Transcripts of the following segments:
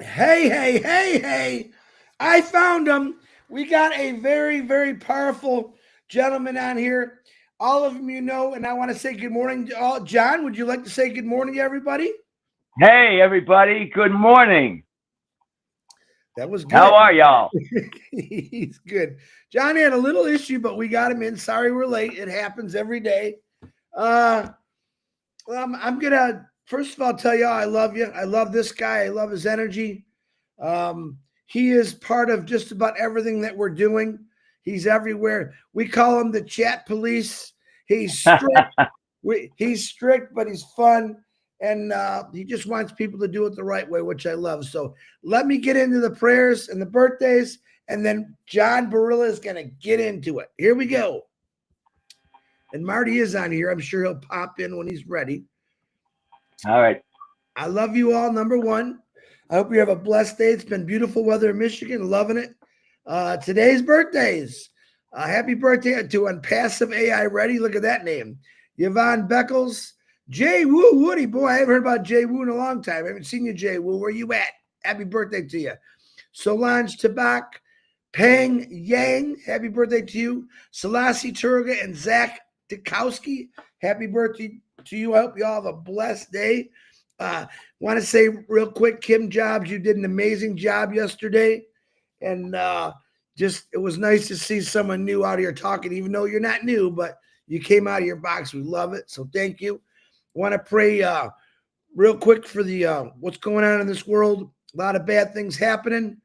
Hey, hey, hey, hey. I found him. We got a very, very powerful gentleman on here. All of them you know, and I want to say good morning to all. John, would you like to say good morning to everybody? Hey, everybody. Good morning. That was good. How are y'all? He's good. John had a little issue, but we got him in. Sorry we're late. It happens every day. Uh, I'm gonna first of all tell you I love you. I love this guy. I love his energy. He is part of just about everything that we're doing. He's everywhere. We call him the chat police. He's strict. He's strict, but he's fun, and he just wants people to do it the right way, which I love. So let me get into the prayers and the birthdays, and then John Barilla is going to get into it. Here we go. And Marty is on here. I'm sure he'll pop in when he's ready. All right. I love you all. Number one, I hope you have a blessed day. It's been beautiful weather in Michigan. Loving it. Today's birthdays. Happy birthday to Unpassive AI Ready. Look at that name. Yvonne Beckles. Jay Woo Woody. Boy, I haven't heard about Jay Woo in a long time. I haven't seen you, Jay Woo. Where you at? Happy birthday to you. Solange Tabak. Pang Yang. Happy birthday to you. Selassie Turga and Zach Dukowski. Happy birthday to you. I hope you all have a blessed day. Want to say real quick, Kim Jobs, you did an amazing job yesterday, and just it was nice to see someone new out here talking, even though you're not new, but you came out of your box. We love it, so thank you. Want to pray real quick for the what's going on in this world. A lot of bad things happening.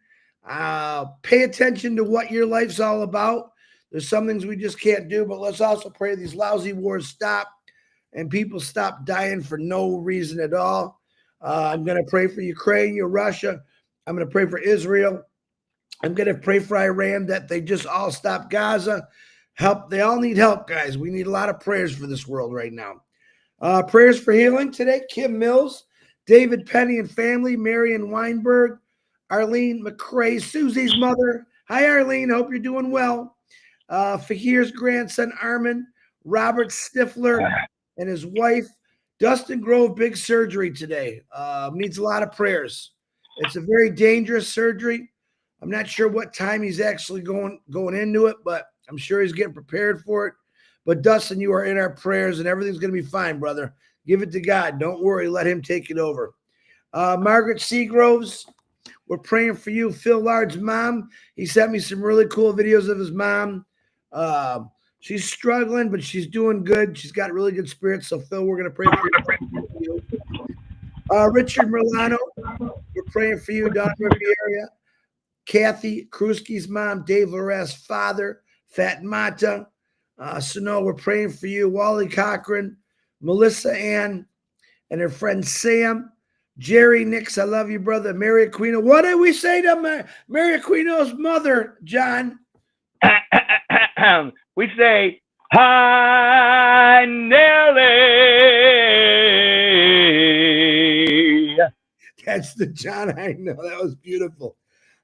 Pay attention to what your life's all about. There's some things we just can't do, but let's also pray these lousy wars stop and people stop dying for no reason at all. I'm going to pray for Ukraine, Russia. I'm going to pray for Israel. I'm going to pray for Iran that they just all stop Gaza. Help. They all need help, guys. We need a lot of prayers for this world right now. Prayers for healing today. Kim Mills, David Penny and family, Marion Weinberg, Arlene McCrae, Susie's mother. Hi, Arlene. Hope you're doing well. Fahir's grandson, Armin, Robert Stifler, and his wife, Dustin Grove, big surgery today. Needs a lot of prayers. It's a very dangerous surgery. I'm not sure what time he's actually going into it, but I'm sure he's getting prepared for it. But Dustin, you are in our prayers, and everything's going to be fine, brother. Give it to God. Don't worry. Let him take it over. Margaret Seagroves, we're praying for you. Phil Lard's mom. He sent me some really cool videos of his mom. She's struggling, but she's doing good. She's got really good spirits. So, Phil, we're going to pray for you. Richard Milano, we're praying for you, Don Riviera. Kathy Kruski's mom, Dave Lore's father, Fat Mata. Sano, we're praying for you. Wally Cochran, Melissa Ann, and her friend Sam. Jerry Nix, I love you, brother. Mary Aquino. What did we say to Mary Aquino's mother, John? We say, Hi, Nelly. That's the John I know. That was beautiful.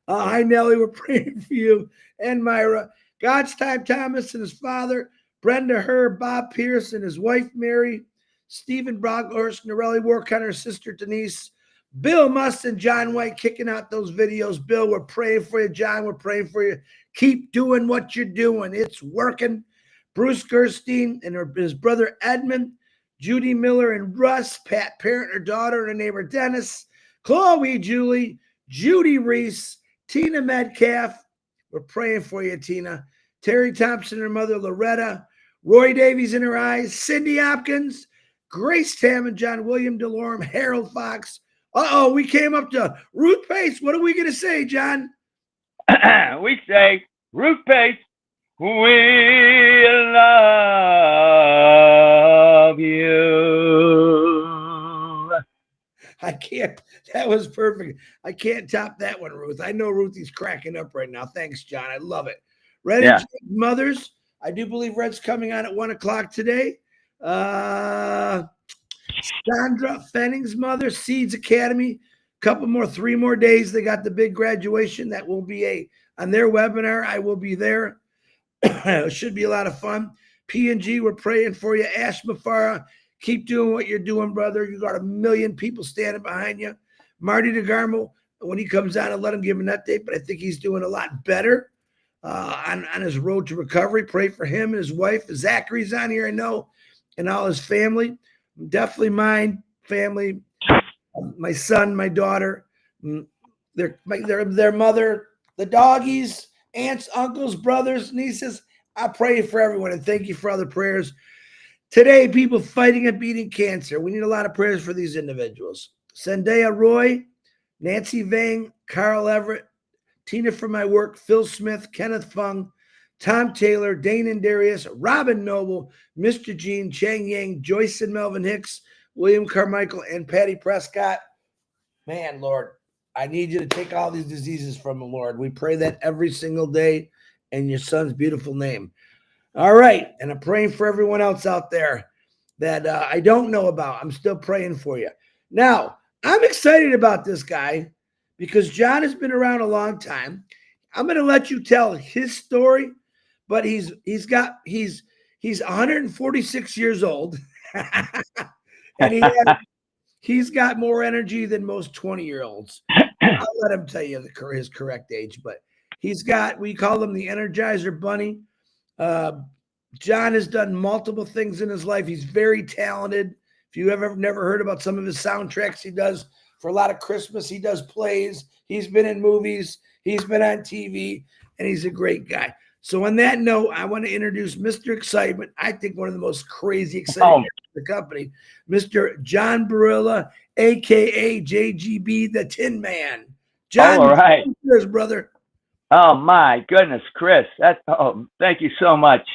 Hi, Nelly. We're praying for you. And Myra. God's Time Thomas and his father, Brenda Herb, Bob Pierce, and his wife, Mary, Stephen Brockhorst, Norelli Wark on her sister, Denise, Bill Must, and John White kicking out those videos. Bill, we're praying for you. John, we're praying for you. Keep doing what you're doing. It's working. Bruce Gerstein and his brother Edmund, Judy Miller and Russ, Pat Parent, her daughter, and her neighbor Dennis, Chloe Julie, Judy Reese, Tina Metcalf. We're praying for you, Tina. Terry Thompson, her mother, Loretta. Roy Davies in her eyes. Cindy Hopkins. Grace Tam and John William DeLorme. Harold Fox. Uh-oh, we came up to Ruth Pace. What are we going to say, John? We say, Ruth Pace, we love you. I can't. That was perfect. I can't top that one, Ruth. I know Ruthie's cracking up right now. Thanks, John. I love it. Ready, Yeah. mothers? I do believe Red's coming on at 1 o'clock today. Sandra Fenning's mother, Seeds Academy. Couple more, 3 more days. They got the big graduation. That will be on their webinar. I will be there. It should be a lot of fun. P&G, we're praying for you. Ash Mafara, keep doing what you're doing, brother. You got a million people standing behind you. Marty DeGarmo, when he comes on and let him give him an update. But I think he's doing a lot better on his road to recovery. Pray for him and his wife. Zachary's on here, I know, and all his family. Definitely mine, family, my son, my daughter, their mother, the doggies, aunts, uncles, brothers, nieces. I pray for everyone and thank you for all the prayers. Today, people fighting and beating cancer. We need a lot of prayers for these individuals. Zendaya Roy, Nancy Vang, Carl Everett, Tina from my work, Phil Smith, Kenneth Fung, Tom Taylor, Dane and Darius, Robin Noble, Mr. Gene, Chang Yang, Joyce and Melvin Hicks, William Carmichael, and Patty Prescott. Man, Lord, I need you to take all these diseases from them, Lord. We pray that every single day in your son's beautiful name. All right. And I'm praying for everyone else out there that I don't know about. I'm still praying for you. Now, I'm excited about this guy because John has been around a long time. I'm going to let you tell his story, but he's 146 years old. And he's got more energy than most 20-year-olds. I'll let him tell you his correct age, but we call him the Energizer Bunny. John has done multiple things in his life. He's very talented. If you ever never heard about some of his soundtracks he does for a lot of Christmas, he does plays. He's been in movies. He's been on TV, and he's a great guy. So on that note, I want to introduce Mr. Excitement. I think one of the most crazy exciting in the company, Mr. John Barilla, a.k.a. JGB, the Tin Man. John, all right. Cheers, brother. Oh, my goodness, Chris. Thank you so much.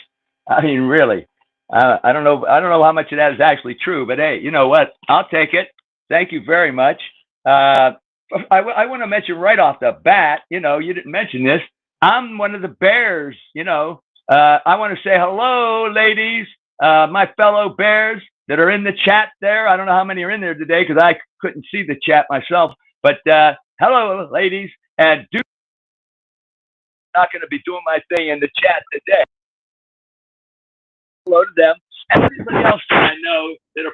I mean, really, I don't know how much of that is actually true, but hey, you know what? I'll take it. Thank you very much. I want to mention right off the bat, you didn't mention this. I'm one of the Bears, I want to say hello, ladies, my fellow Bears that are in the chat there. I don't know how many are in there today because I couldn't see the chat myself, but hello, ladies, and not going to be doing my thing in the chat today. Hello to them and everybody else that I know that's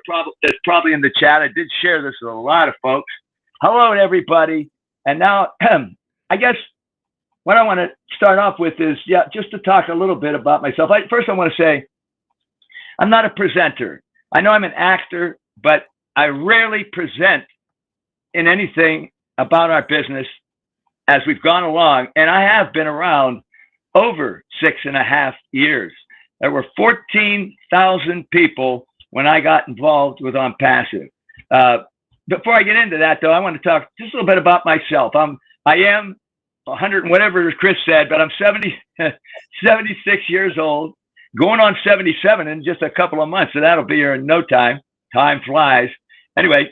probably in the chat. I did share this with a lot of folks. Hello to everybody. And now, I guess what I want to start off with is, just to talk a little bit about myself. First, I want to say I'm not a presenter. I know I'm an actor, but I rarely present in anything about our business as we've gone along. And I have been around over 6.5 years. There were 14,000 people when I got involved with On Passive. Before I get into that, though, I want to talk just a little bit about myself. I am 100 and whatever Chris said, but I'm 76 years old, going on 77 in just a couple of months. So that'll be here in no time. Time flies. Anyway,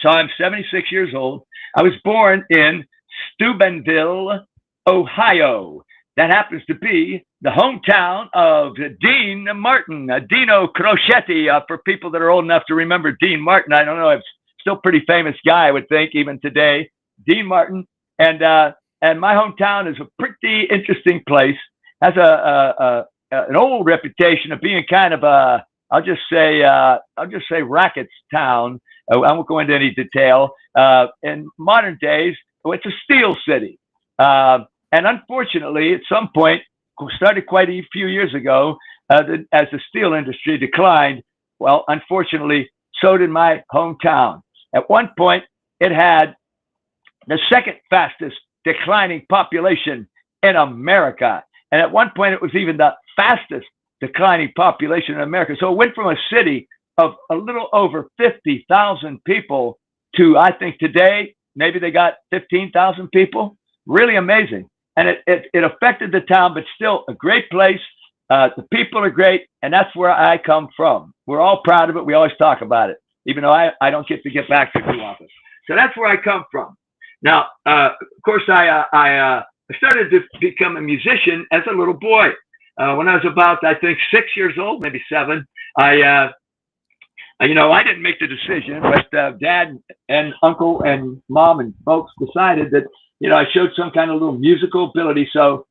so I'm 76 years old. I was born in Steubenville, Ohio. That happens to be the hometown of Dean Martin, Dino Crocetti, for people that are old enough to remember Dean Martin. I don't know, he's still a pretty famous guy, I would think, even today. Dean Martin. And my hometown is a pretty interesting place. Has an old reputation of being kind of I'll just say rackets town. I won't go into any detail. In modern days, it's a steel city. And unfortunately, at some point, started quite a few years ago, as the steel industry declined, well, unfortunately, so did my hometown. At one point, it had the second fastest declining population in America. And at one point, it was even the fastest declining population in America. So it went from a city of a little over 50,000 people to, I think today, maybe they got 15,000 people. Really amazing. And it affected the town, but still a great place. The people are great, and that's where I come from. We're all proud of it. We always talk about it, even though I don't get to get back to too often. So that's where I come from. Now, of course, I started to become a musician as a little boy. When I was about, I think, 6 years old, maybe 7, I didn't make the decision, but Dad and Uncle and Mom and folks decided that, I showed some kind of little musical ability. So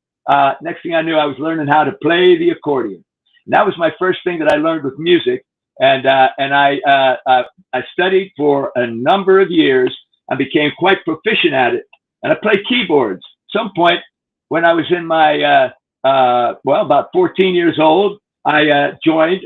next thing I knew, I was learning how to play the accordion. And that was my first thing that I learned with music. And I studied for a number of years. I became quite proficient at it. And I played keyboards. At some point when I was in my, about 14 years old, I joined,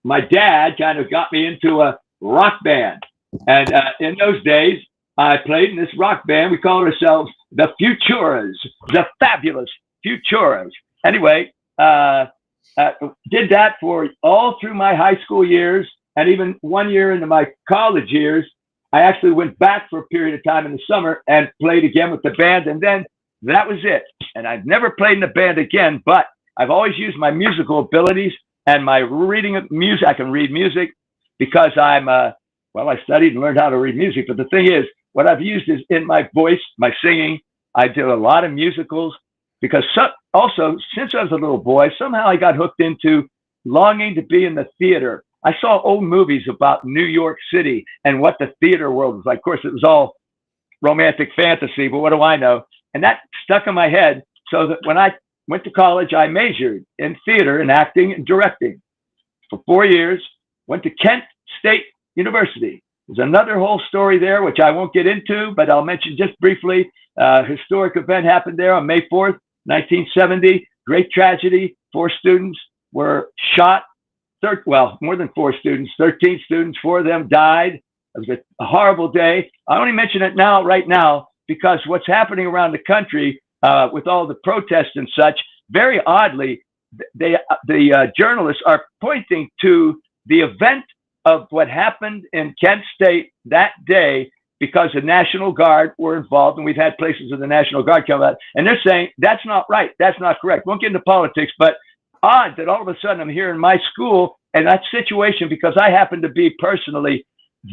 my dad kind of got me into a rock band. And in those days, I played in this rock band. We called ourselves the Futuras, the Fabulous Futuras. Anyway, did that for all through my high school years, and even 1 year into my college years. I actually went back for a period of time in the summer and played again with the band, and then that was it. And I've never played in a band again, but I've always used my musical abilities and my reading of music. I can read music because I studied and learned how to read music. But the thing is, what I've used is in my voice, my singing. I did a lot of musicals because also, since I was a little boy, somehow I got hooked into longing to be in the theater. I saw old movies about New York City and what the theater world was like. Of course, it was all romantic fantasy, but what do I know? And that stuck in my head, so that when I went to college, I majored in theater and acting and directing for 4 years, went to Kent State University. There's another whole story there, which I won't get into, but I'll mention just briefly. Historic event happened there on May 4th, 1970. Great tragedy. 4 students were shot. More than 4 students, 13 students, 4 of them died. It was a horrible day. I only mention it right now, because what's happening around the country with all the protests and such, very oddly, the journalists are pointing to the event of what happened in Kent State that day, because the National Guard were involved, and we've had places of the National Guard come out, and they're saying that's not right, that's not correct. Won't get into politics, but odd that all of a sudden I'm here in my school and that situation, because I happen to be personally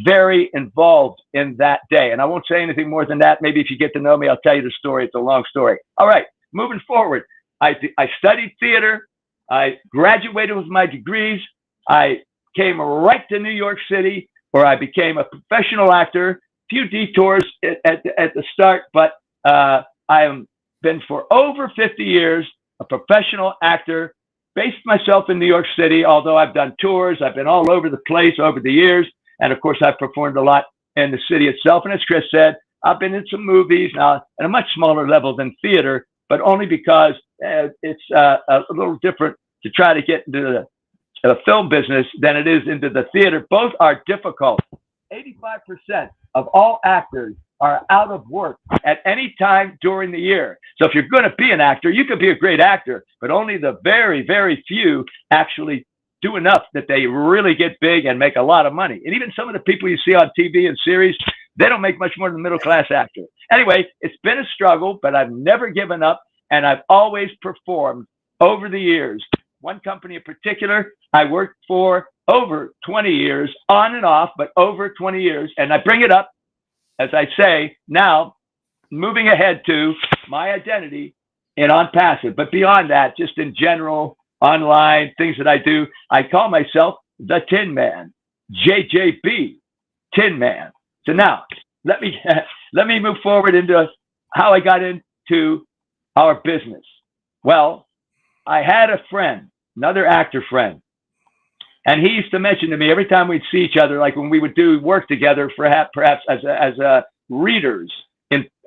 very involved in that day. And I won't say anything more than that. Maybe if you get to know me, I'll tell you the story. It's a long story. All right, moving forward. I studied theater. I graduated with my degrees. I came right to New York City, where I became a professional actor. Few detours at the start, but I have been for over 50 years a professional actor. Based myself in New York City, although I've done tours. I've been all over the place over the years. And of course, I've performed a lot in the city itself. And as Chris said, I've been in some movies now at a much smaller level than theater, but only because it's a little different to try to get into the film business than it is into the theater. Both are difficult. 85% of all actors are out of work at any time during the year. So if you're going to be an actor, you could be a great actor, but only the very, very few actually do enough that they really get big and make a lot of money. And even some of the people you see on TV and series, they don't make much more than a middle-class actor. Anyway, it's been a struggle, but I've never given up, and I've always performed over the years. One company in particular, I worked for over 20 years, on and off, but over 20 years. And I bring it up, as I say, now moving ahead to my identity in On Passive. But beyond that, just in general, online, things that I do, I call myself the Tin Man, JJB, Tin Man. So now, let me move forward into how I got into our business. Well, I had a friend, another actor friend, and he used to mention to me every time we'd see each other, like when we would do work together, perhaps as readers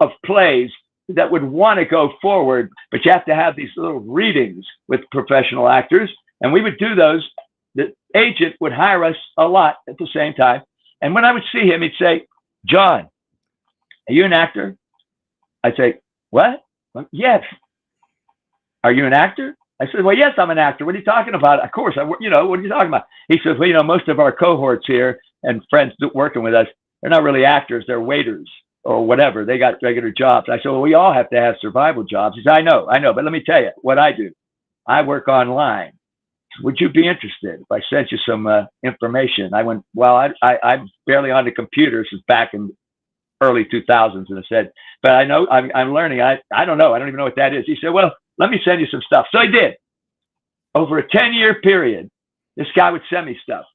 of plays that would want to go forward, but you have to have these little readings with professional actors, and we would do those. The agent would hire us a lot at the same time, and when I would see him, he'd say, "John, are you an actor?" I'd say, "What?" "Well, yes." "Are you an actor?" I said, "Well, yes, I'm an actor. What are you talking about?" "Of course, what are you talking about?" He says, "Well, most of our cohorts here and friends working with us, they're not really actors. They're waiters or whatever. They got regular jobs." I said, "Well, we all have to have survival jobs." He said, I know, but let me tell you what I do. I work online. Would you be interested if I sent you some information?" I went, "Well, I'm barely on the computer since back in early 2000s." And I said, "But I know I'm learning. I don't know. I don't even know what that is." He said, "Well, let me send you some stuff." So I did. Over a 10-year period, this guy would send me stuff.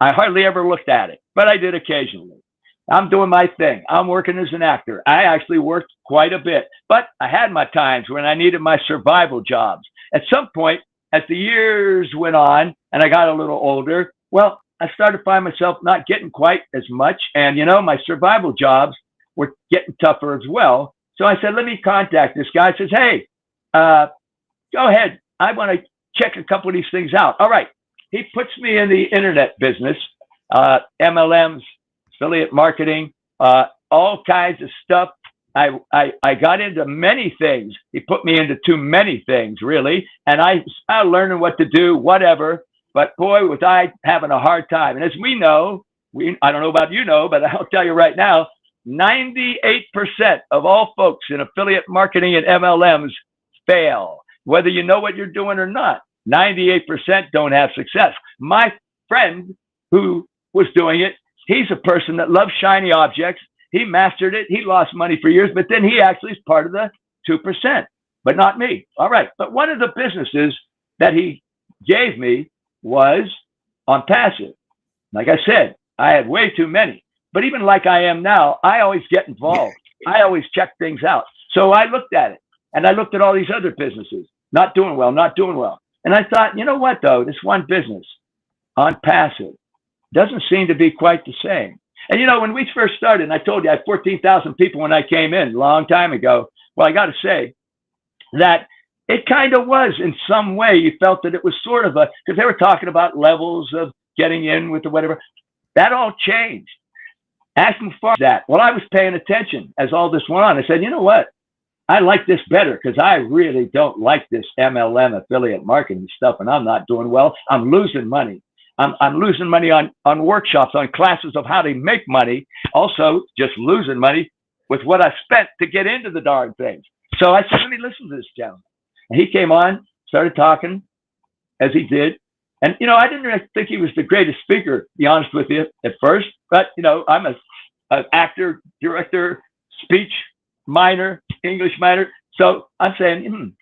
I hardly ever looked at it, but I did occasionally. I'm doing my thing. I'm working as an actor. I actually worked quite a bit, but I had my times when I needed my survival jobs. At some point, as the years went on and I got a little older, well, I started to find myself not getting quite as much. And, my survival jobs were getting tougher as well. So I said, let me contact this guy. He says, hey, go ahead. I want to check a couple of these things out. All right. He puts me in the internet business, MLMs, affiliate marketing, all kinds of stuff. I got into many things. He put me into too many things, really. And I started learning what to do, whatever. But boy, was I having a hard time. And as we know, I don't know about but I'll tell you right now, 98% of all folks in affiliate marketing and MLMs fail, whether you know what you're doing or not. 98% don't have success. My friend who was doing it, he's a person that loves shiny objects. He mastered it. He lost money for years, but then he actually is part of the 2%, but not me. All right. But one of the businesses that he gave me was on passive. Like I said, I had way too many, but even like I am now, I always get involved. I always check things out. So I looked at it and I looked at all these other businesses, not doing well. And I thought, you know what though, this one business on passive doesn't seem to be quite the same. And you know, when we first started, and I told you I had 14,000 people when I came in a long time ago. Well, I got to say that it kind of was in some way. You felt that it was sort of because they were talking about levels of getting in with the whatever. That all changed. Ask me for that. Well, I was paying attention as all this went on. I said, you know what? I like this better because I really don't like this MLM affiliate marketing stuff, and I'm not doing well. I'm losing money. I'm losing money on workshops, on classes of how to make money. Also, just losing money with what I spent to get into the darn things. So I said, let me listen to this gentleman. And he came on, started talking as he did. And, you know, I didn't really think he was the greatest speaker, to be honest with you, at first. But, you know, I'm an actor, director, speech minor, English minor. So I'm saying,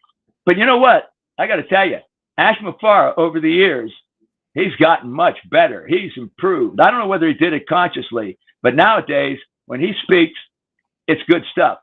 But you know what? I got to tell you, Ash Mafara over the years, he's gotten much better. He's improved. I don't know whether he did it consciously, but nowadays when he speaks, it's good stuff.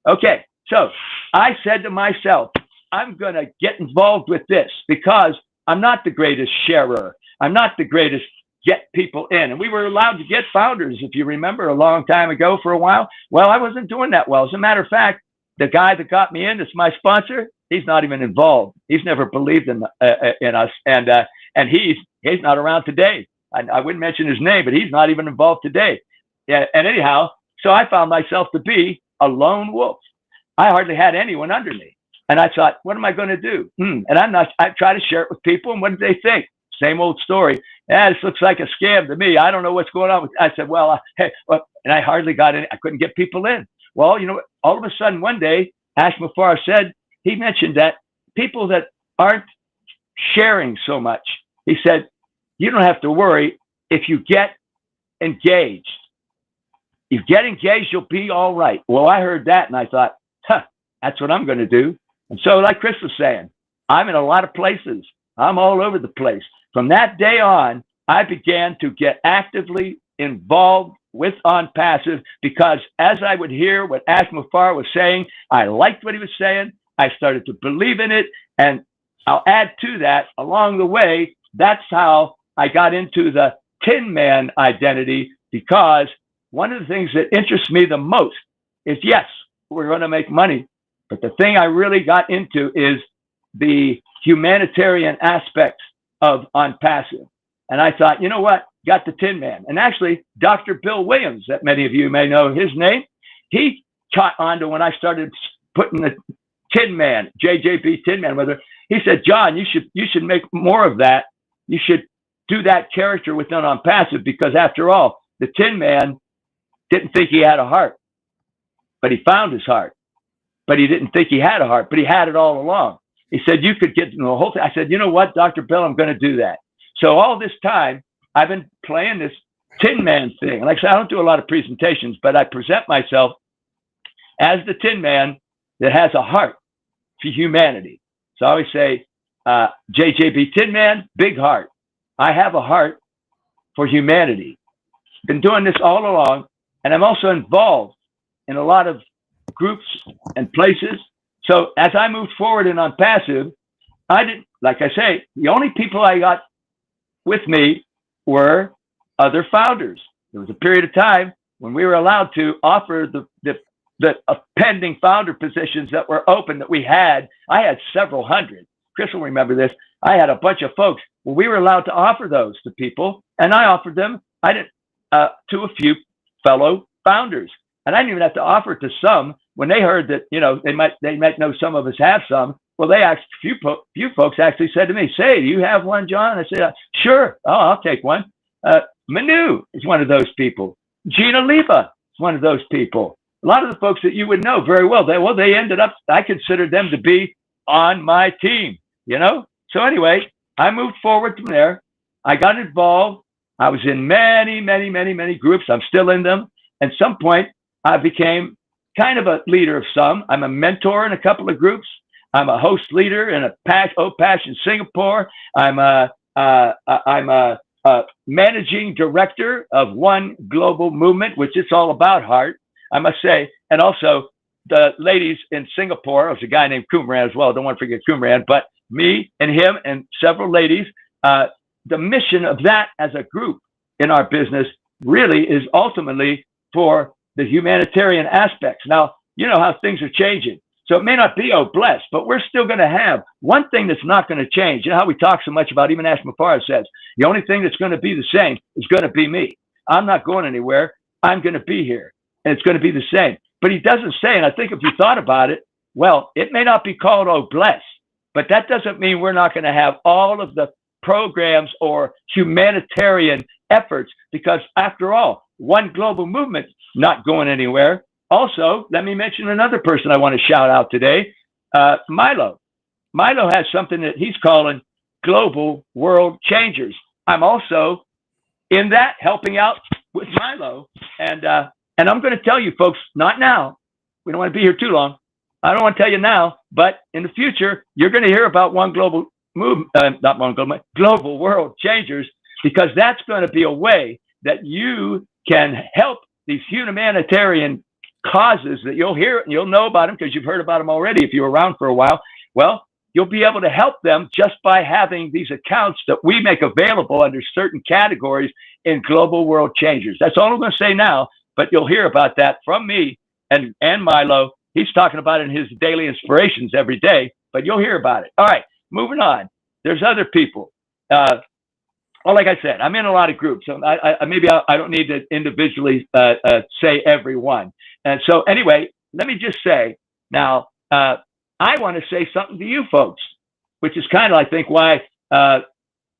Okay, so I said to myself, I'm going to get involved with this because I'm not the greatest sharer. I'm not the greatest get people in. And we were allowed to get founders, if you remember, a long time ago for a while. Well, I wasn't doing that well. As a matter of fact, the guy that got me in, that's my sponsor, he's not even involved. He's never believed in us. And he's not around today. I wouldn't mention his name, but he's not even involved today. Yeah. And anyhow, so I found myself to be a lone wolf. I hardly had anyone under me. And I thought, what am I going to do? And I try to share it with people. And what did they think? Same old story. Yeah, this looks like a scam to me. I don't know what's going on. I said, and I hardly got in. I couldn't get people in. Well, you know, all of a sudden one day, Ash Mafar said, he mentioned that people that aren't sharing so much, he said, you don't have to worry if you get engaged. You get engaged, you'll be all right. Well, I heard that and I thought, that's what I'm going to do. And so like Chris was saying, I'm in a lot of places. I'm all over the place. From that day on, I began to get actively involved with On Passive because as I would hear what Ash Mafar was saying, I liked what he was saying. I started to believe in it. And I'll add to that along the way, that's how I got into the Tin Man identity, because one of the things that interests me the most is, yes, we're going to make money. But the thing I really got into is the humanitarian aspects of On Passive. And I thought, you know what? Got the Tin Man. And actually, Dr. Bill Williams, that many of you may know his name, he caught on to when I started putting the Tin Man, JJB Tin Man, whether he said, John, you should make more of that. You should do that character within On Passive, because after all, the Tin Man didn't think he had a heart, but he found his heart. But he didn't think he had a heart, but he had it all along. He said, you could get the whole thing. I said, you know what, Dr. Bill, I'm going to do that. So all this time, I've been playing this Tin Man thing. Like I said, I don't do a lot of presentations, but I present myself as the Tin Man that has a heart for humanity. So I always say, JJB Tin Man, big heart. I have a heart for humanity. Been doing this all along, and I'm also involved in a lot of groups and places. So as I moved forward in On Passive, I didn't, like I say, the only people I got with me were other founders. There was a period of time when we were allowed to offer the pending founder positions that were open that we had. I had several hundred. Chris will remember this. I had a bunch of folks. Well, we were allowed to offer those to people, and I offered them. I didn't to a few fellow founders, and I didn't even have to offer it to some. When they heard that, they might know some of us have some. Well, they asked few folks actually said to me, "Say, do you have one, John?" I said, "Sure. Oh, I'll take one." Manu is one of those people. Gina Leva is one of those people. A lot of the folks that you would know very well. They ended up. I considered them to be on my team. So anyway, I moved forward from there. I got involved. I was in many, many, many, many groups. I'm still in them. At some point, I became kind of a leader of some. I'm a mentor in a couple of groups. I'm a host leader in a OPASH in Singapore. I'm a managing director of one global movement, which is all about heart, I must say. And also the ladies in Singapore, there's a guy named Kumran as well. Don't want to forget Kumran, but me and him and several ladies, the mission of that as a group in our business really is ultimately for the humanitarian aspects. Now, you know how things are changing. So it may not be, oh, blessed, but we're still going to have one thing that's not going to change. You know how we talk so much about, even Ash Mafara says, the only thing that's going to be the same is going to be me. I'm not going anywhere. I'm going to be here, and it's going to be the same. But he doesn't say, and I think if you thought about it, well, it may not be called, oh, bless, but that doesn't mean we're not going to have all of the programs or humanitarian efforts, because after all, one global movement not going anywhere. Also, let me mention another person I want to shout out today, Milo. Milo has something that he's calling Global World Changers. I'm also in that, helping out with Milo. And I'm going to tell you folks, not now. We don't want to be here too long. I don't want to tell you now, but in the future, you're going to hear about one global movement, Global World Changers, because that's going to be a way that you can help these humanitarian causes that you'll hear and you'll know about them because you've heard about them already if you're around for a while. Well, you'll be able to help them just by having these accounts that we make available under certain categories in Global World Changers. That's all I'm going to say now, but you'll hear about that from me and Milo. He's talking about it in his daily inspirations every day, but you'll hear about it. All right, moving on. There's other people. Well, like I said, I'm in a lot of groups. So I don't need to individually say every one. And so anyway, let me just say now, I want to say something to you folks, which is kind of, I think, why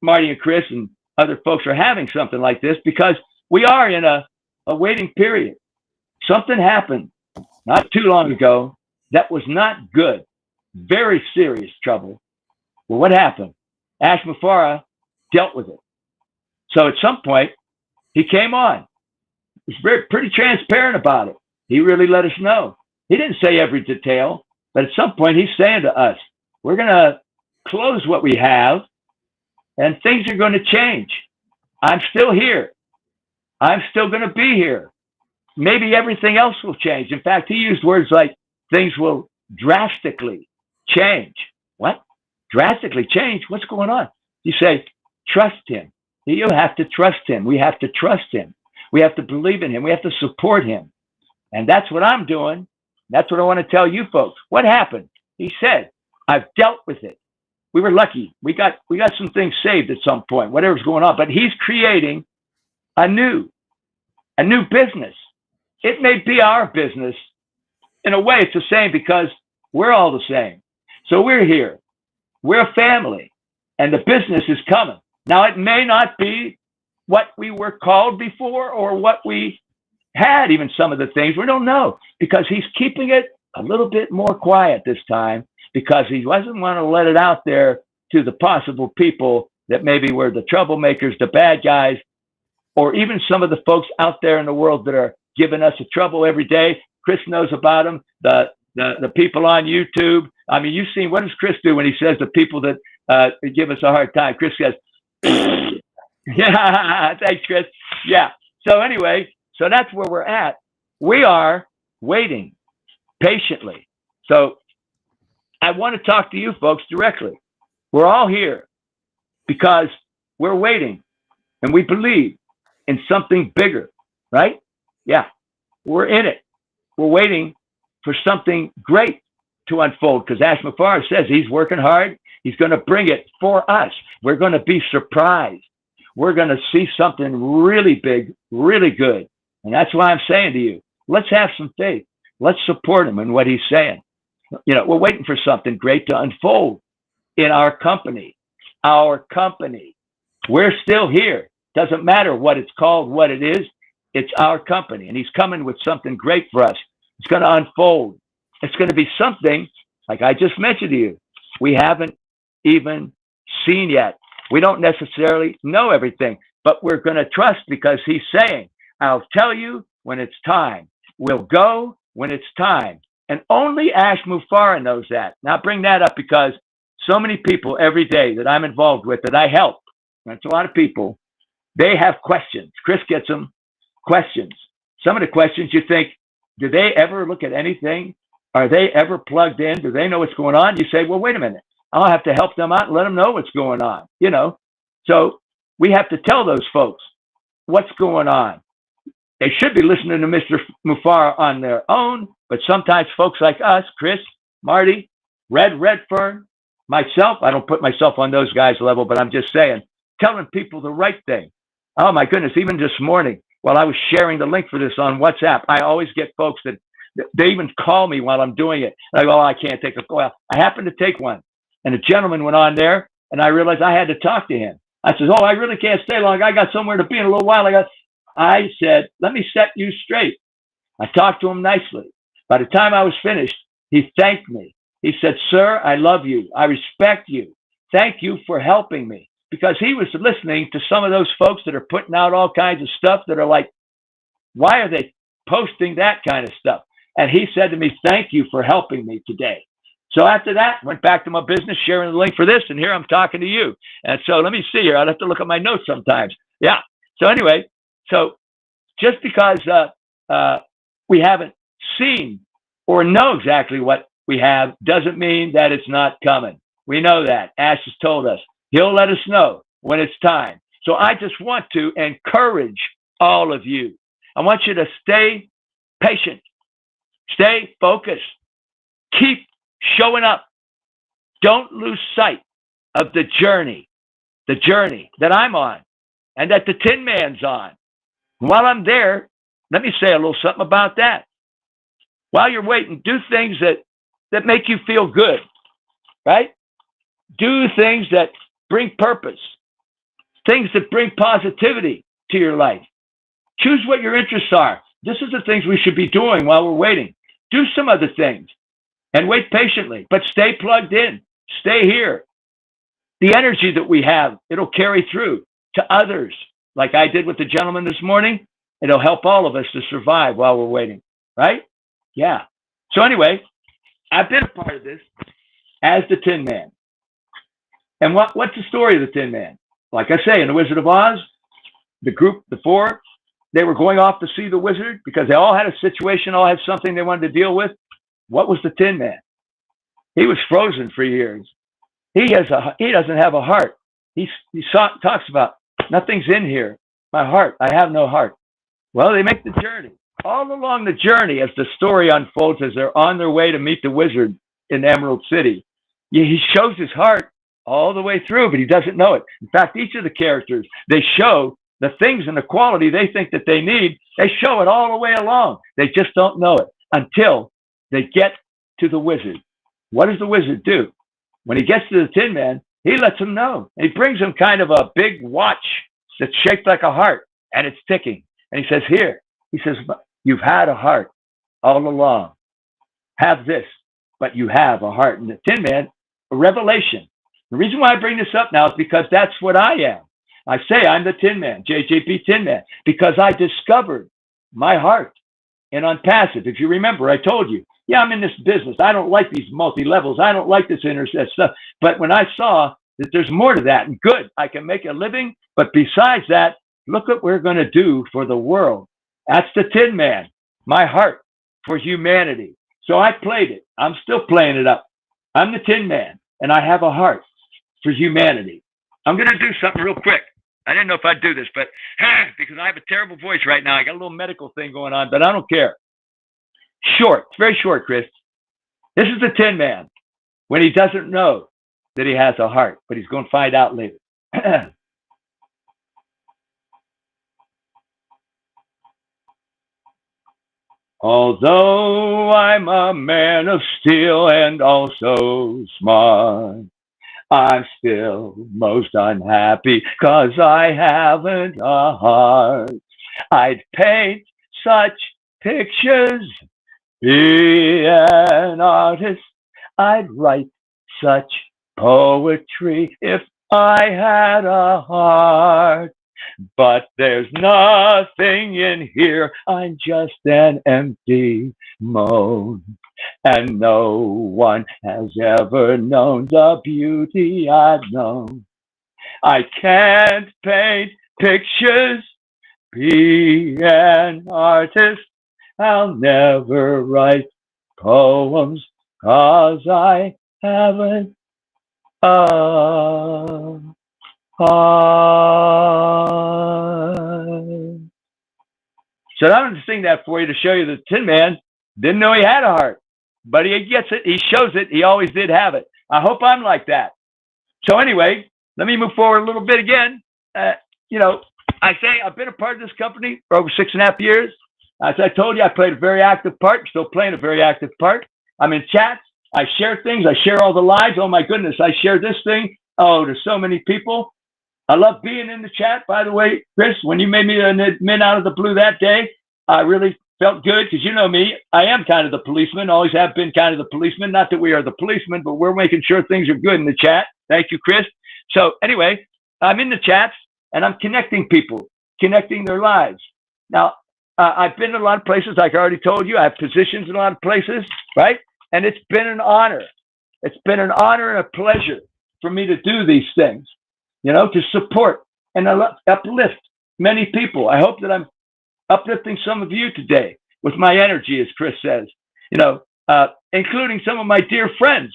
Marty and Chris and other folks are having something like this, because we are in a waiting period. Something happened not too long ago that was not good, very serious trouble. Well, what happened? Ash Mafara dealt with it. So at some point, he came on. He was pretty transparent about it. He really let us know. He didn't say every detail, but at some point he's saying to us, we're going to close what we have and things are going to change. I'm still here. I'm still going to be here. Maybe everything else will change. In fact, he used words like things will drastically change. What? Drastically change? What's going on? You say, trust him. You have to trust him. We have to trust him. We have to believe in him. We have to support him. And that's what I'm doing. That's what I want to tell you folks. What happened? He said, I've dealt with it. We were lucky. We got some things saved at some point, whatever's going on. But he's creating a new business. It may be our business. In a way, it's the same because we're all the same. So we're here. We're a family. And the business is coming. Now, it may not be what we were called before or what we had, even some of the things. We don't know, because he's keeping it a little bit more quiet this time, because he doesn't want to let it out there to the possible people that maybe were the troublemakers, the bad guys, or even some of the folks out there in the world that are giving us a trouble every day. Chris knows about them, the people on YouTube. I mean, you've seen, what does Chris do when he says the people that give us a hard time? Chris says, yeah, thanks, Chris. Yeah. So anyway, so that's where we're at. We are waiting patiently. So I want to talk to you folks directly. We're all here because we're waiting and we believe in something bigger, right? Yeah, we're in it. We're waiting for something great to unfold because Ash Mufar says he's working hard. He's going to bring it for us. We're going to be surprised. We're going to see something really big, really good. And that's why I'm saying to you, let's have some faith. Let's support him in what he's saying. You know, we're waiting for something great to unfold in our company. Our company. We're still here. Doesn't matter what it's called, what it is. It's our company. And he's coming with something great for us. It's going to unfold. It's going to be something, like I just mentioned to you, we haven't even seen yet. We don't necessarily know everything, but we're going to trust because he's saying, I'll tell you when it's time. We'll go when it's time. And only Ash Mufara knows that. Now, I bring that up because so many people every day that I'm involved with, that I help, that's a lot of people, they have questions. Chris gets them questions. Some of the questions you think, do they ever look at anything? Are they ever plugged in? Do they know what's going on? You say, well, wait a minute. I'll have to help them out and let them know what's going on, you know? So we have to tell those folks what's going on. They should be listening to Mr. Mufara on their own, but sometimes folks like us, Chris, Marty, Redfern, myself, I don't put myself on those guys' level, but I'm just saying, telling people the right thing. Oh my goodness, even this morning, while I was sharing the link for this on WhatsApp, I always get folks that they even call me while I'm doing it. And I go, oh, I can't take a call. Well, I happened to take one. And a gentleman went on there, and I realized I had to talk to him. I said, oh, I really can't stay long. I got somewhere to be in a little while. I said, let me set you straight. I talked to him nicely. By the time I was finished, he thanked me. He said, sir, I love you. I respect you. Thank you for helping me. Because he was listening to some of those folks that are putting out all kinds of stuff that are like, why are they posting that kind of stuff? And he said to me, thank you for helping me today. So after that, went back to my business, sharing the link for this, and here I'm talking to you. And so let me see here. I'll have to look at my notes sometimes. Yeah. So anyway, so just because we haven't seen or know exactly what we have doesn't mean that it's not coming. We know that. Ash has told us. He'll let us know when it's time. So I just want to encourage all of you. I want you to stay patient, stay focused, keep showing up. Don't lose sight of the journey that I'm on and that the Tin Man's on. While I'm there, let me say a little something about that. While you're waiting, do things that make you feel good, right? Do things that bring purpose, things that bring positivity to your life. Choose what your interests are. This is the things we should be doing while we're waiting. Do some other things and wait patiently, but stay plugged in. Stay here. The energy that we have, it'll carry through to others. Like I did with the gentleman this morning, it'll help all of us to survive while we're waiting, right? Yeah. So anyway, I've been a part of this as the Tin Man. And what's the story of the Tin Man? Like I say, in The Wizard of Oz, the group, the four, they were going off to see the wizard because they all had a situation, all had something they wanted to deal with. What was the Tin Man? He was frozen for years. He doesn't have a heart. He talks about, nothing's in here. My heart, I have no heart. Well, they make the journey. All along the journey, as the story unfolds, as they're on their way to meet the wizard in Emerald City, he shows his heart all the way through, but he doesn't know it. In fact, each of the characters, they show the things and the quality they think that they need. They show it all the way along. They just don't know it until they get to the wizard. What does the wizard do? When he gets to the Tin Man, he lets him know. And he brings him kind of a big watch that's shaped like a heart, and it's ticking. And he says, here, he says, you've had a heart all along. Have this, but you have a heart. And the Tin Man, a revelation. The reason why I bring this up now is because that's what I am. I say I'm the Tin Man, JJP Tin Man, because I discovered my heart in Unpassive. If you remember, I told you, yeah, I'm in this business. I don't like these multi-levels. I don't like this internet stuff. But when I saw that there's more to that, and good, I can make a living. But besides that, look what we're going to do for the world. That's the Tin Man, my heart for humanity. So I played it. I'm still playing it up. I'm the Tin Man, and I have a heart for humanity. I'm going to do something real quick. I didn't know if I'd do this, but because I have a terrible voice right now, I got a little medical thing going on, but I don't care. Short, it's very short, Chris. This is the Tin Man when he doesn't know that he has a heart, but he's going to find out later. Although I'm a man of steel and also smart, I'm still most unhappy 'cause I haven't a heart. I'd paint such pictures, be an artist. I'd write such poetry if I had a heart. But there's nothing in here. I'm just an empty moan. And no one has ever known the beauty I've known. I can't paint pictures, be an artist. I'll never write poems 'cause I haven't a heart. So I'm going to sing that for you to show you the Tin Man didn't know he had a heart, but he gets it. He shows it. He always did have it. I hope I'm like that. So anyway, let me move forward a little bit again. You know, I say I've been a part of this company for over 6.5 years. As I told you, I played a very active part, still playing a very active part. I'm in chats. I share things. I share all the lives. Oh, my goodness. I share this thing. Oh, to so many people. I love being in the chat. By the way, Chris, when you made me an admin out of the blue that day, I really felt good because you know me. I am kind of the policeman, always have been kind of the policeman. Not that we are the policeman, but we're making sure things are good in the chat. Thank you, Chris. So anyway, I'm in the chats and I'm connecting people, connecting their lives. Now, I've been in a lot of places, like I already told you. I have positions in a lot of places, right? And it's been an honor. It's been an honor and a pleasure for me to do these things, you know, to support and uplift many people. I hope that I'm uplifting some of you today with my energy, as Chris says, you know, including some of my dear friends.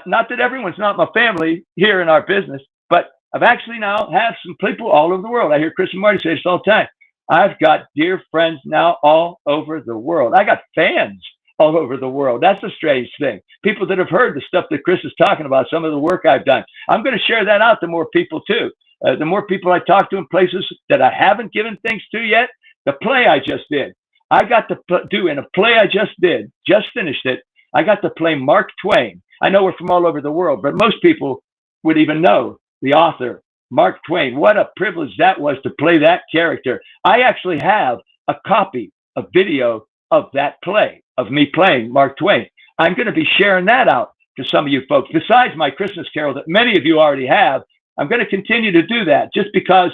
Not that everyone's not my family here in our business, but I've actually now have some people all over the world. I hear Chris and Marty say this all the time. I've got dear friends now all over the world. I got fans all over the world. That's a strange thing. People that have heard the stuff that Chris is talking about, some of the work I've done. I'm going to share that out to more people too. The more people I talk to in places that I haven't given things to yet, the play I just did. I got to do in a play I just did, just finished it. I got to play Mark Twain. I know we're from all over the world, but most people would even know the author, Mark Twain. What a privilege that was to play that character. I actually have a copy, a video of that play, of me playing Mark Twain. I'm going to be sharing that out to some of you folks. Besides my Christmas carol that many of you already have, I'm going to continue to do that just because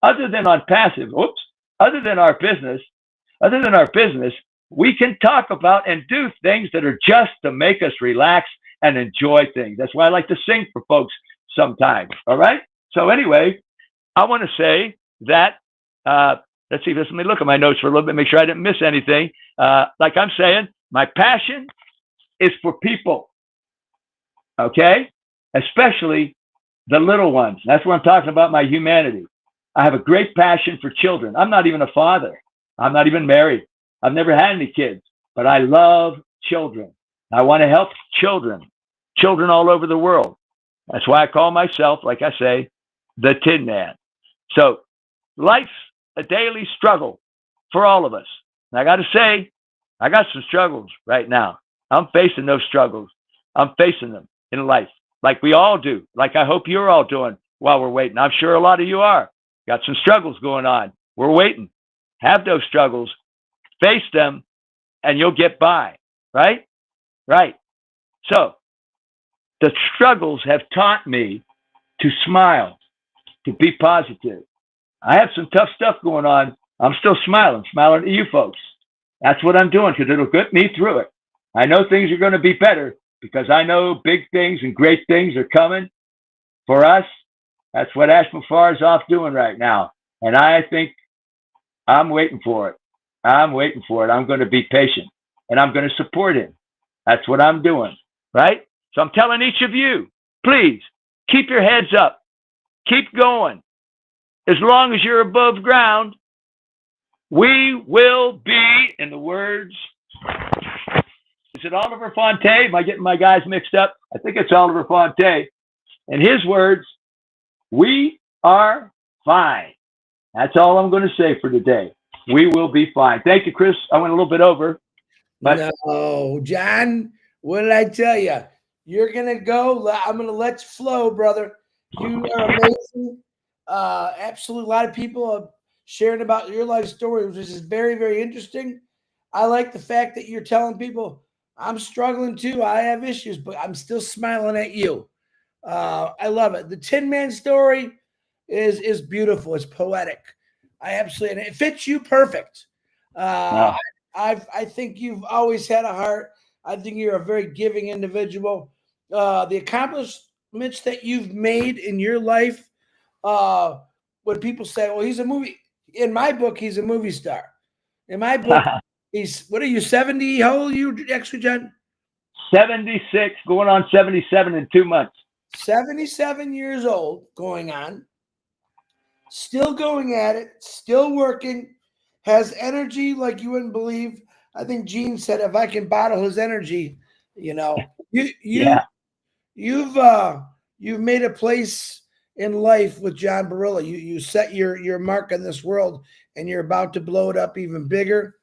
other than on passive, other than our business, we can talk about and do things that are just to make us relax and enjoy things. That's why I like to sing for folks sometimes. All right. So anyway, I want to say that, let's see, let me look at my notes for a little bit, make sure I didn't miss anything. Like I'm saying, my passion is for people. Okay. Especially the little ones. That's what I'm talking about, my humanity. I have a great passion for children. I'm not even a father. I'm not even married. I've never had any kids, but I love children. I want to help children all over the world. That's why I call myself, like I say, the Tin Man. So life's a daily struggle for all of us. And I got to say, I got some struggles right now. I'm facing those struggles. I'm facing them in life, like we all do, like I hope you're all doing while we're waiting. I'm sure a lot of you are. Got some struggles going on. We're waiting. Have those struggles, face them, and you'll get by, right? Right. So the struggles have taught me to smile, to be positive. I have some tough stuff going on. I'm still smiling at you folks. That's what I'm doing because it'll get me through it. I know things are going to be better because I know big things and great things are coming for us. That's what Ashman Farr is off doing right now. And I think I'm waiting for it. I'm waiting for it. I'm going to be patient and I'm going to support him. That's what I'm doing, right? So I'm telling each of you, please keep your heads up. Keep going. as long as you're above ground, we will be, in the words, is it Oliver Fonte? Am I getting my guys mixed up? I think it's Oliver Fonte. In his words, we are fine. That's all I'm going to say for today. We will be fine. Thank you, Chris. I went a little bit over. But no, John, what did I tell you? You're going to go. I'm going to let you flow, brother. You are amazing. Absolutely. A lot of people are sharing about your life story, which is very, very interesting. I like the fact that you're telling people, I'm struggling too. I have issues, but I'm still smiling at you. I love it. The Tin Man story is beautiful. It's poetic. I absolutely, and it fits you perfect. wow. I think you've always had a heart. I think you're a very giving individual. The accomplishments that you've made in your life, when people say, "Well, he's a movie," in my book, he's a movie star. In my book, he's what are you 70? How old are you, actually, John? 76, going on 77 in 2 months. 77 years old, going on, still going at it, still working, has energy like you wouldn't believe. I think Gene said, if I can bottle his energy, Yeah. you've made a place in life with John Barilla. You set your mark on this world, and you're about to blow it up even bigger.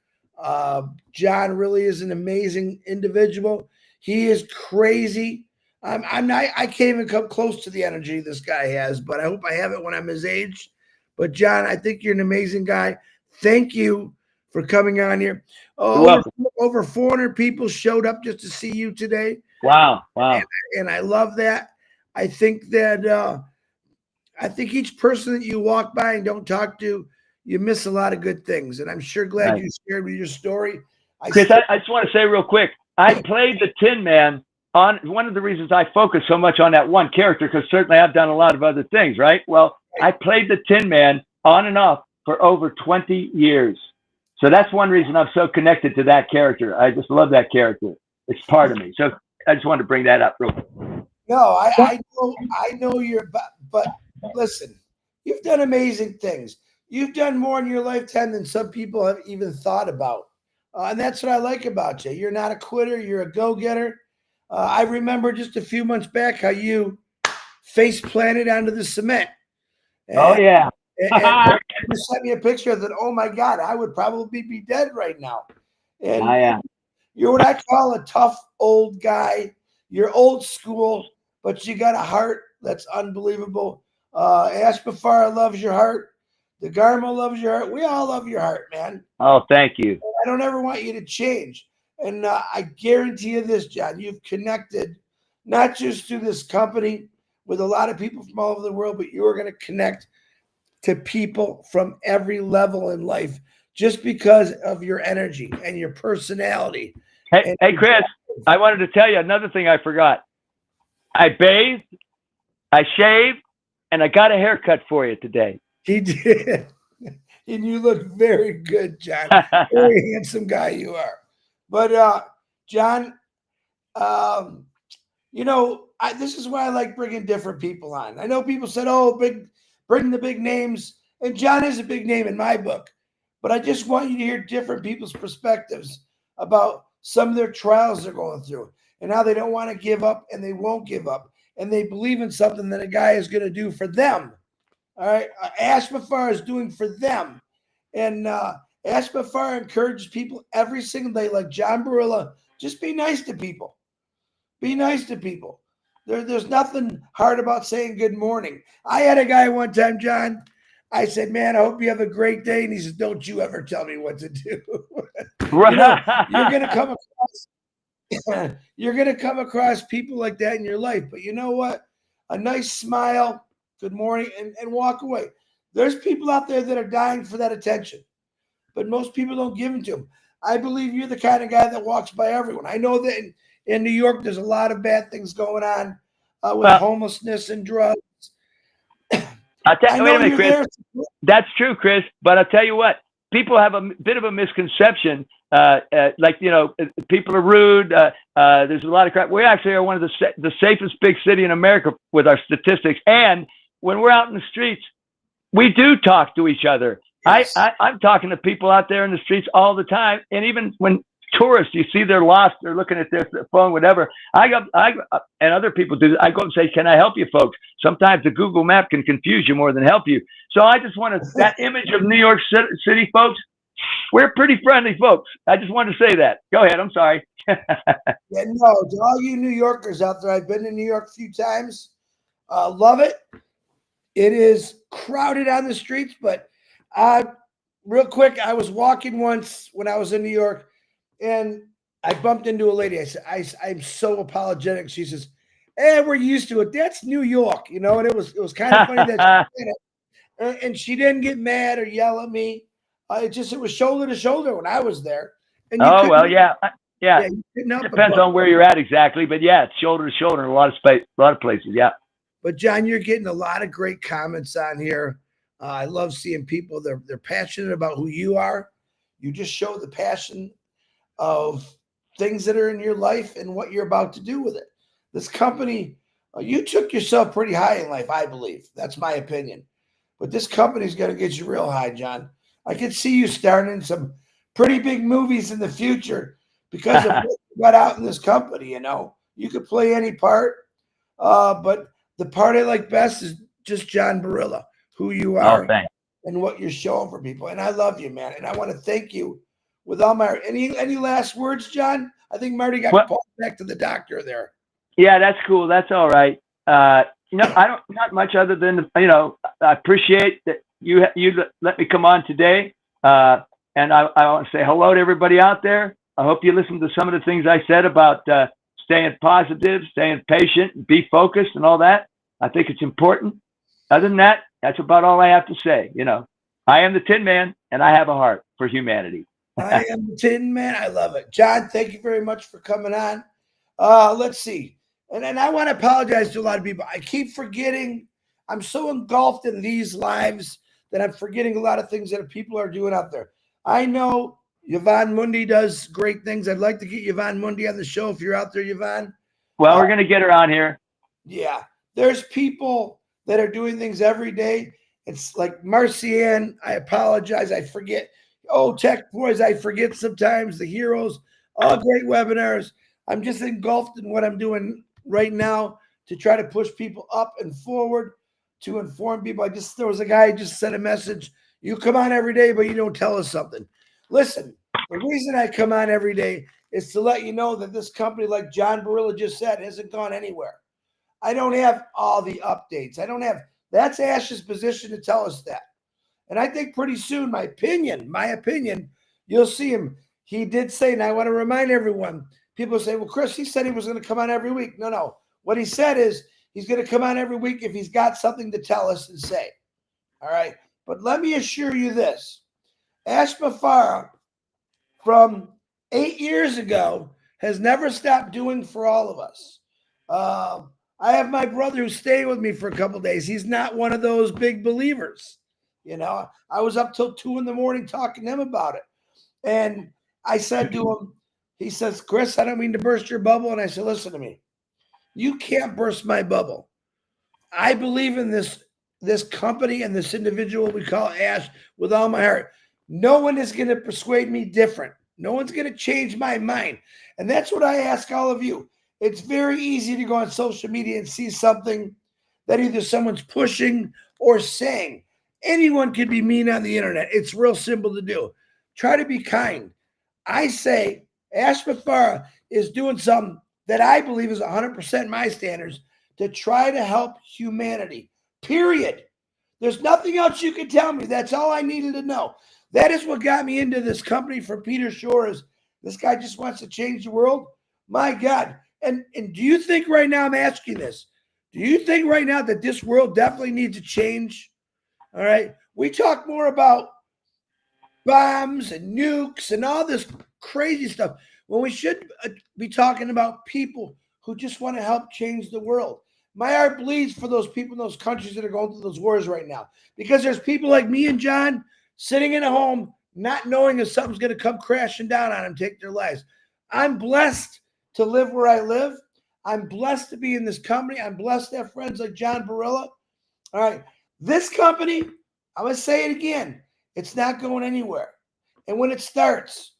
John really is an amazing individual. He is crazy. I'm not. I can't even come close to the energy this guy has, but I hope I have it when I'm his age. But John, I think you're an amazing guy. Thank you for coming on here. You're welcome. Over 400 people showed up just to see you today. Wow. Wow. And I love that. I think that I think each person that you walk by and don't talk to, you miss a lot of good things. And I'm sure glad Right. you shared with your story. Chris, I just want to say real quick, I played the Tin Man on one of the reasons I focus so much on that one character, because certainly I've done a lot of other things, right? Well, I played the Tin Man on and off for over 20 years. So that's one reason I'm so connected to that character. I just love that character. It's part of me. So I just wanted to bring that up real quick. No, I know you're, but listen, you've done amazing things. You've done more in your lifetime than some people have even thought about. And that's what I like about you. You're not a quitter. You're a go-getter. I remember just a few months back how you face planted onto the cement. Oh, yeah. And you sent me a picture that, oh my God, I would probably be dead right now. And you're what I call a tough old guy. You're old school, but you got a heart that's unbelievable. Ashbafar loves your heart. The Garma loves your heart. We all love your heart, man. Oh, thank you. I don't ever want you to change. And I guarantee you this, John, you've connected not just through this company with a lot of people from all over the world, but you're going to connect to people from every level in life just because of your energy and your personality. Hey, Chris, I wanted to tell you another thing I forgot. I bathed, I shaved, and I got a haircut for you today. He did. And you look very good, John. Very handsome guy you are. But John, this is why I like bringing different people on. I know people said, "Oh, bring the big names," and John is a big name in my book. But I just want you to hear different people's perspectives about some of their trials they're going through and how they don't want to give up and they won't give up and they believe in something that a guy is going to do for them. All right, Ashbafar is doing for them, and Ashbafar encourages people every single day, like John Barilla. Just be nice to people. Be nice to people. There's nothing hard about saying good morning. I had a guy one time, John. I said, "Man, I hope you have a great day," and he said, "Don't you ever tell me what to do." You're gonna come across. You're gonna come across people like that in your life, but you know what? A nice smile. Good morning, and walk away. There's people out there that are dying for that attention, but most people don't give it to them. I believe you're the kind of guy that walks by everyone. I know that in New York, there's a lot of bad things going on with homelessness and drugs. Wait a minute, Chris. That's true, Chris. But I'll tell you what, people have a bit of a misconception. People are rude. There's a lot of crap. We actually are one of the safest big city in America with our statistics. And when we're out in the streets, we do talk to each other. Yes. I'm talking to people out there in the streets all the time, and even when tourists, you see they're lost, they're looking at their phone, whatever. And other people do. I go and say, "Can I help you, folks?" Sometimes the Google map can confuse you more than help you. So I just want that image of New York City, folks. We're pretty friendly folks. I just wanted to say that. Go ahead. I'm sorry. Yeah, no, to all you New Yorkers out there, I've been to New York a few times. Love it. It is crowded on the streets, but real quick, I was walking once when I was in New York, and I bumped into a lady. I said, I'm so apologetic. She says, "Hey, we're used to it. That's New York," and it was kind of funny that she did it. And she didn't get mad or yell at me. It was shoulder to shoulder when I was there. And oh well, yeah. you couldn't help Depends on where you're at exactly, but yeah, it's shoulder to shoulder in a lot of space, a lot of places. Yeah. But John, you're getting a lot of great comments on here. I love seeing people. They're passionate about who you are. You just show the passion of things that are in your life and what you're about to do with it. This company, you took yourself pretty high in life, I believe. That's my opinion. But this company's going to get you real high, John. I could see you starring in some pretty big movies in the future because of what you got out in this company. You could play any part, but the part I like best is just John Barilla, who you are and what you're showing for people. And I love you, man. And I want to thank you with all my any last words, John? I think Marty got called back to the doctor there. Yeah, that's cool. That's all right. I don't not much other than I appreciate that you let me come on today. And I want to say hello to everybody out there. I hope you listened to some of the things I said about staying positive, staying patient, be focused, and all that. I think it's important. Other than that, that's about all I have to say. I am the Tin Man, and I have a heart for humanity. I am the Tin Man. I love it. John, thank you very much for coming on. Let's see. And I want to apologize to a lot of people. I keep forgetting. I'm so engulfed in these lives that I'm forgetting a lot of things that people are doing out there. I know Yvonne Mundy does great things. I'd like to get Yvonne Mundy on the show if you're out there, Yvonne. Well, we're going to get her on here. Yeah. There's people that are doing things every day. It's like Marcianne. I apologize. I forget. Oh, Tech Boys. I forget sometimes. The Heroes. All great webinars. I'm just engulfed in what I'm doing right now to try to push people up and forward, to inform people. There was a guy who just sent a message. You come on every day, but you don't tell us something. Listen, the reason I come on every day is to let you know that this company, like John Barilla just said, hasn't gone anywhere. I don't have all the updates. That's Ash's position to tell us that. And I think pretty soon, my opinion, you'll see him. He did say, and I want to remind everyone, people say, well, Chris, he said he was going to come on every week. No. What he said is he's going to come on every week if he's got something to tell us and say. All right. But let me assure you this. Ash Mafara, from 8 years ago, has never stopped doing for all of us. I have my brother who's staying with me for a couple of days. He's not one of those big believers. I was up till 2 a.m. talking to him about it. And I said to him, he says, Chris, I don't mean to burst your bubble. And I said, listen to me. You can't burst my bubble. I believe in this company and this individual we call Ash with all my heart. No one is going to persuade me different. No one's going to change my mind. And that's what I ask all of you. It's very easy to go on social media and see something that either someone's pushing or saying. Anyone can be mean on the internet. It's real simple to do. Try to be kind. I say Ash Mafara is doing something that I believe is 100% my standards to try to help humanity, period. There's nothing else you can tell me. That's all I needed to know. That is what got me into this company for Peter Shore. Is this guy just wants to change the world? My God. And do you think right now, I'm asking this, do you think right now that this world definitely needs to change? All right. We talk more about bombs and nukes and all this crazy stuff when we should be talking about people who just want to help change the world. My heart bleeds for those people in those countries that are going through those wars right now, because there's people like me and John sitting in a home not knowing if something's going to come crashing down on them, take their lives. I'm blessed to live where I live. I'm blessed to be in this company. I'm blessed to have friends like John Barilla. All right. This company I'm going to say it again. It's not going anywhere. And when it starts,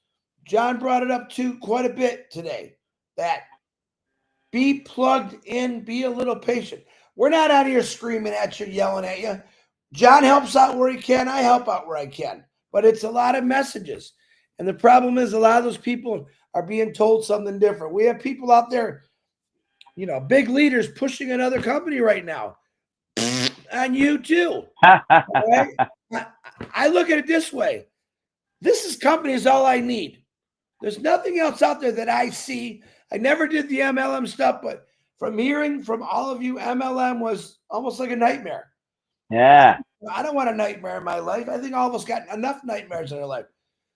John brought it up too quite a bit today, that be plugged in, be a little patient. We're not out here screaming at you, yelling at you. John helps out where he can. I help out where I can. But it's a lot of messages. And the problem is a lot of those people are being told something different. We have people out there, big leaders pushing another company right now. On you too. Right? I look at it this way. This company is all I need. There's nothing else out there that I see. I never did the MLM stuff, but from hearing from all of you, MLM was almost like a nightmare. Yeah. I don't want a nightmare in my life. I think all of us got enough nightmares in our life.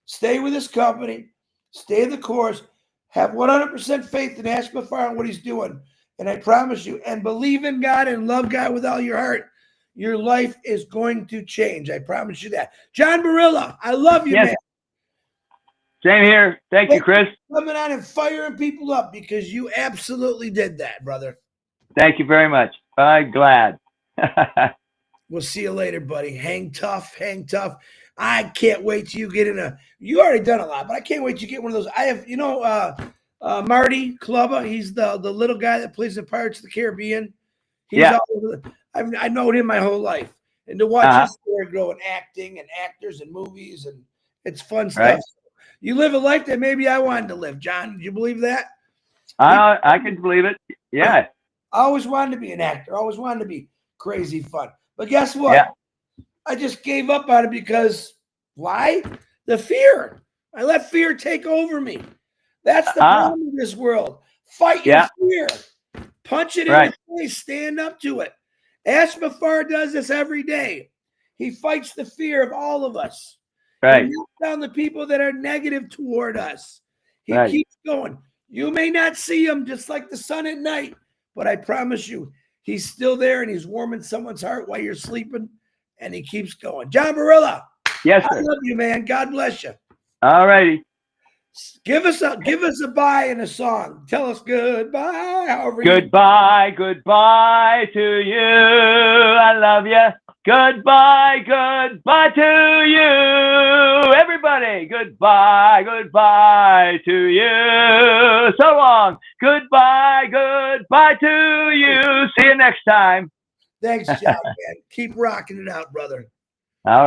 Stay with this company, stay the course, have 100% faith in Ash Mafar and what he's doing. And I promise you, and believe in God and love God with all your heart, your life is going to change. I promise you that. John Barilla, I love you, man. Same here. Thank you, Chris. Coming on and firing people up because you absolutely did that, brother. Thank you very much. I'm glad. We'll see you later, buddy. Hang tough, hang tough. I can't wait till you get you already done a lot, but I can't wait to get one of those. I have, Marty Clubba. He's the little guy that plays the Pirates of the Caribbean. He's all over I know him my whole life. And to watch his story grow in acting and actors and movies, and it's fun stuff. Right. You live a life that maybe I wanted to live, John. Do you believe that? I can believe it. Yeah. I always wanted to be an actor. I always wanted to be crazy fun. But guess what? Yeah. I just gave up on it because why? The fear. I let fear take over me. That's the problem in this world. Fight your fear. Punch it in the face. Stand up to it. Ash Mafar does this every day. He fights the fear of all of us. Right. He knocks down the people that are negative toward us. He keeps going. You may not see him just like the sun at night, but I promise you, he's still there and he's warming someone's heart while you're sleeping, and he keeps going. John Barilla. Yes, sir. I love you, man. God bless you. All righty. Give us a bye in a song. Tell us goodbye. Goodbye to you. I love you. Goodbye to you. Everybody, goodbye to you. So long. Goodbye to you. See you next time. Thanks, John, man. Keep rocking it out, brother. All right.